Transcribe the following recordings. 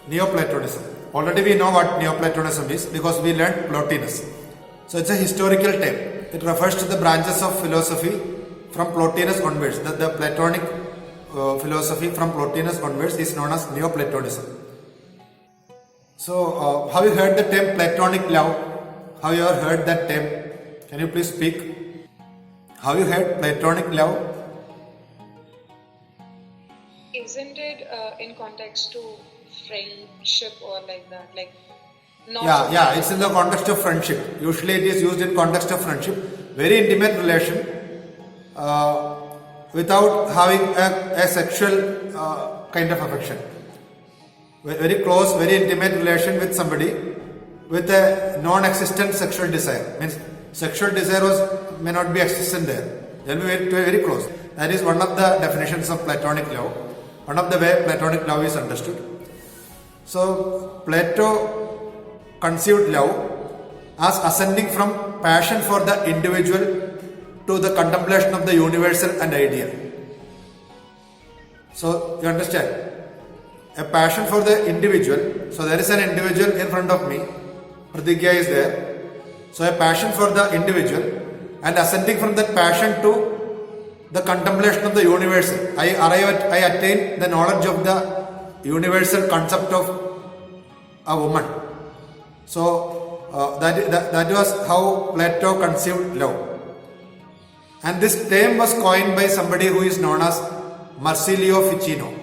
Neoplatonism. Already we know what Neoplatonism is because we learned Plotinus. So it's a historical term. It refers to the branches of philosophy from Plotinus onwards. The Platonic philosophy from Plotinus onwards is known as Neoplatonism. So have you heard the term Platonic love? Have you ever heard that term? Can you please speak? Have you heard Platonic love? Isn't it in context to friendship or like that? Like, not Yeah, it's in the context of friendship. Usually it is used in context of friendship. Very intimate relation without having a sexual kind of affection. Very close, very intimate relation with somebody with a non-existent sexual desire. Means sexual desire may not be existent there. They will be very close. That is one of the definitions of Platonic love. One of the way Platonic love is understood. So Plato conceived love as ascending from passion for the individual to the contemplation of the universal and ideal. So you understand? A passion for the individual. So there is an individual in front of me. Pratigya is there. So a passion for the individual and ascending from that passion to the contemplation of the universal. I attain the knowledge of the universal concept of a woman. So that was how Plato conceived love. And this term was coined by somebody who is known as Marsilio Ficino.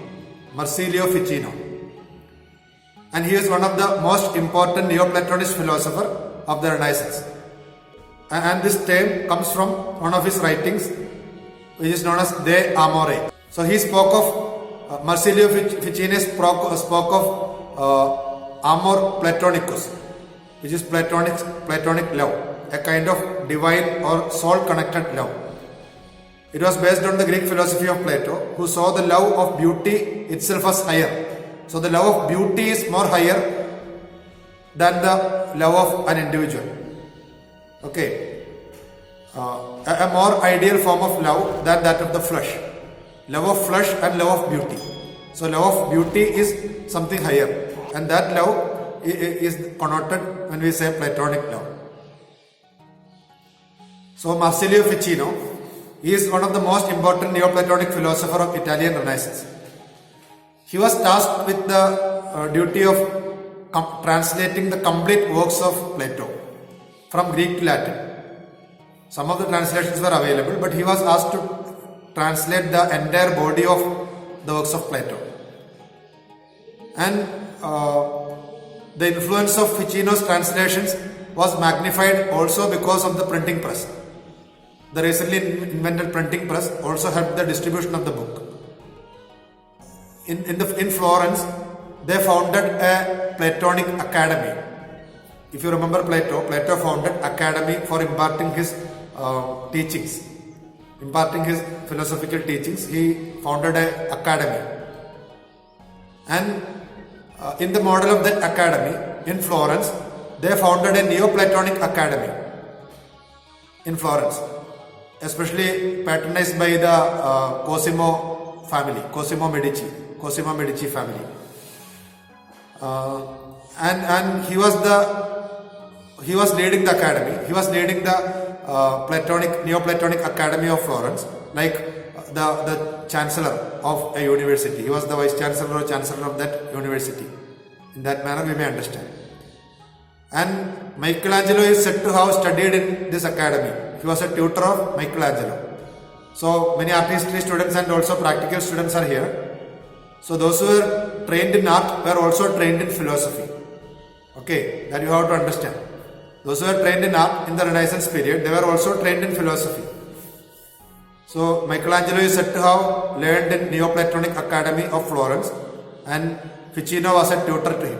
Marsilio Ficino. And he is one of the most important Neoplatonist philosopher of the Renaissance. And this term comes from one of his writings, which is known as De Amore. So he spoke of Marsilio Ficino spoke of amor platonicus, which is platonic love, a kind of divine or soul-connected love. It was based on the Greek philosophy of Plato, who saw the love of beauty itself as higher. So the love of beauty is more higher than the love of an individual. Okay. A more ideal form of love than that of the flesh. Love of flesh and love of beauty. So love of beauty is something higher. And that love is connoted when we say Platonic love. So Marsilio Ficino is one of the most important Neoplatonic philosopher of Italian Renaissance. He was tasked with the duty of translating the complete works of Plato from Greek to Latin. Some of the translations were available, but he was asked to translate the entire body of the works of Plato. And the influence of Ficino's translations was magnified also because of the printing press. The recently invented printing press also helped the distribution of the book. In Florence, they founded a Platonic academy. If you remember Plato founded academy for imparting his teachings, imparting his philosophical teachings. He founded an academy. And in the model of that academy in Florence, they founded a Neoplatonic academy in Florence, especially patronized by the Cosimo family, Cosimo Medici family. And he was leading the academy. He was leading the Neoplatonic Academy of Florence, like the chancellor of a university. He was the vice chancellor or chancellor of that university. In that manner, we may understand. And Michelangelo is said to have studied in this academy. He was a tutor of Michelangelo. So many art history students and also practical students are here. So those who were trained in art were also trained in philosophy. Okay, that you have to understand. Those who were trained in art in the Renaissance period, they were also trained in philosophy. So Michelangelo is said to have learned in Neoplatonic Academy of Florence, and Ficino was a tutor to him.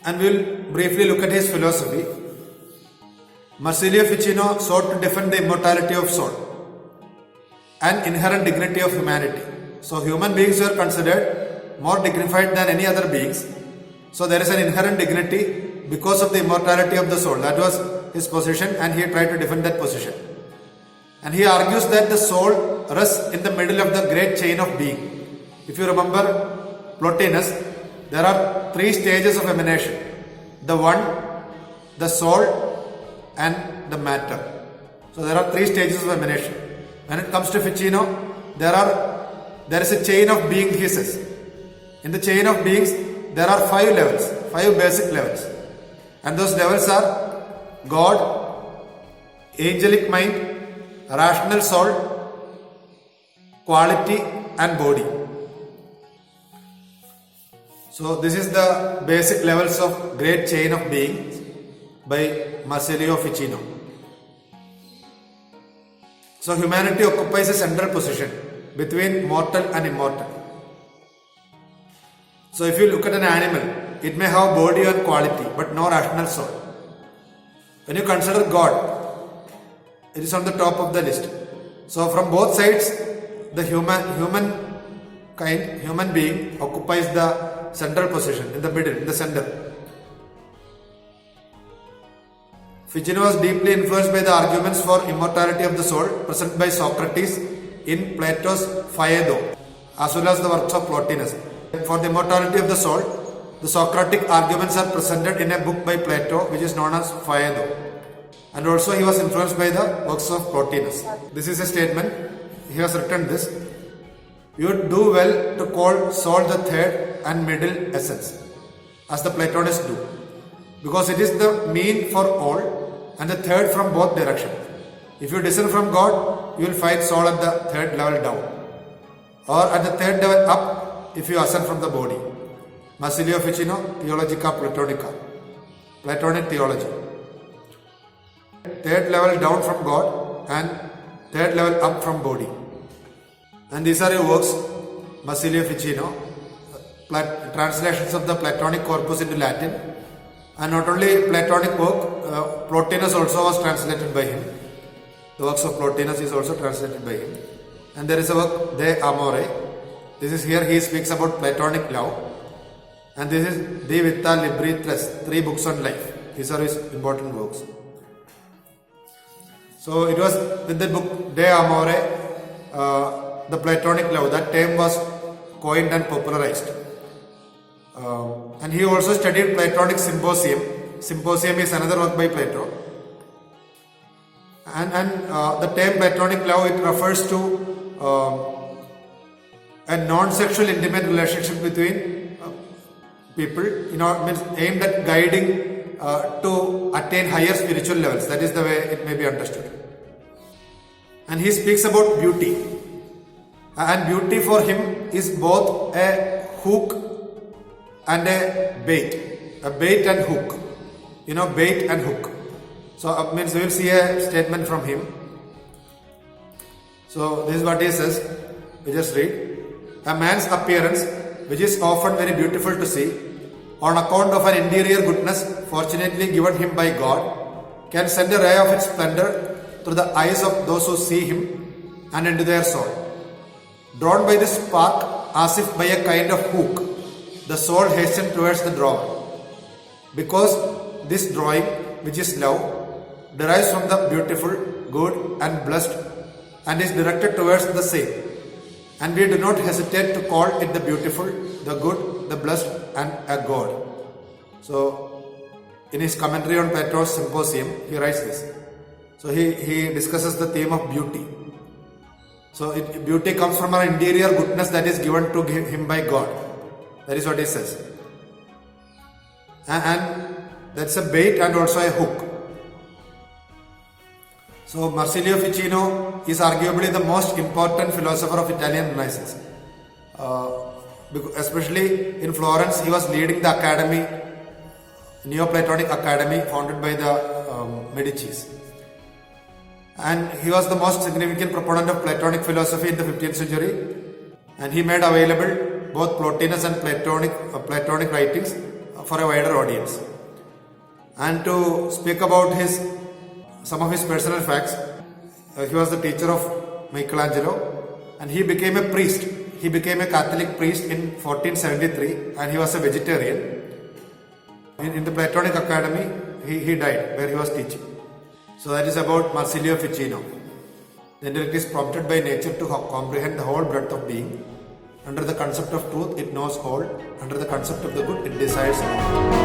And we will briefly look at his philosophy. Marsilio Ficino sought to defend the immortality of soul and inherent dignity of humanity. So human beings were considered more dignified than any other beings. So there is an inherent dignity because of the immortality of the soul. That was his position, and he tried to defend that position. And he argues that the soul rests in the middle of the great chain of being. If you remember Plotinus, there are three stages of emanation: the one, the soul, and the matter. So there are three stages of emanation. When it comes to Ficino, there is a chain of being, he says. In the chain of beings, there are 5 levels, 5 basic levels. And those levels are God, angelic mind, rational soul, quality, and body. So this is the basic levels of great chain of beings by Marsilio Ficino. So humanity occupies a central position between mortal and immortal. So if you look at an animal, it may have body and quality but no rational soul. When you consider God, it is on the top of the list. So from both sides, the human being occupies the central position, in the middle, in the center. Ficino was deeply influenced by the arguments for immortality of the soul present by Socrates in Plato's Phaedo, as well as the works of Plotinus. For the immortality of the soul, the Socratic arguments are presented in a book by Plato which is known as Phaedo. And also he was influenced by the works of Plotinus. This is a statement. He has written this: "You would do well to call soul the third and middle essence, as the Platonists do, because it is the mean for all and the third from both directions. If you descend from God, you will find soul at the third level down, or at the third level up if you ascend from the body." Marsilio Ficino, Theologica Platonica, Platonic theology. Third level down from God and third level up from body. And these are your works, Marsilio Ficino, translations of the Platonic corpus into Latin. And not only Platonic work, Plotinus also was translated by him. The works of Plotinus is also translated by him. And there is a work, De Amore. This is here he speaks about Platonic love. And this is De Vita Libri Tres, 3 books on life. These are his important works. So it was with the book De Amore, the Platonic love, that term was coined and popularized. And he also studied Platonic Symposium. Symposium is another work by Plato. And the term Platonic love, it refers to a non-sexual intimate relationship between people, means aimed at guiding to attain higher spiritual levels. That is the way it may be understood. And he speaks about beauty. And beauty for him is both a hook and a bait and hook. Bait and hook. So means we will see a statement from him. So this is what he says. We just read. A man's appearance, which is often very beautiful to see, on account of an interior goodness fortunately given him by God, can send a ray of its splendor through the eyes of those who see him and into their soul. Drawn by this spark as if by a kind of hook, the soul hastens towards the drawer. Because this drawing, which is love, derives from the beautiful, good and blessed and is directed towards the same. And we do not hesitate to call it the beautiful, the good, the blessed and a God. So in his commentary on Plato's Symposium, he writes this. So he discusses the theme of beauty. So beauty comes from an interior goodness that is given to him by God. That is what he says. And that's a bait and also a hook. So Marsilio Ficino is arguably the most important philosopher of Italian Renaissance. Especially in Florence, he was leading the academy, Neoplatonic Academy founded by the Medicis. And he was the most significant proponent of Platonic philosophy in the 15th century. And he made available both Plotinus and Platonic writings for a wider audience. And to speak about some of his personal facts, he was the teacher of Michelangelo and he became a priest. He became a Catholic priest in 1473 and he was a vegetarian. In the Platonic Academy, he died where he was teaching. So that is about Marsilio Ficino. The intellect is prompted by nature to comprehend the whole breadth of being Under the concept of truth, it knows all. Under the concept of the good, it desires all.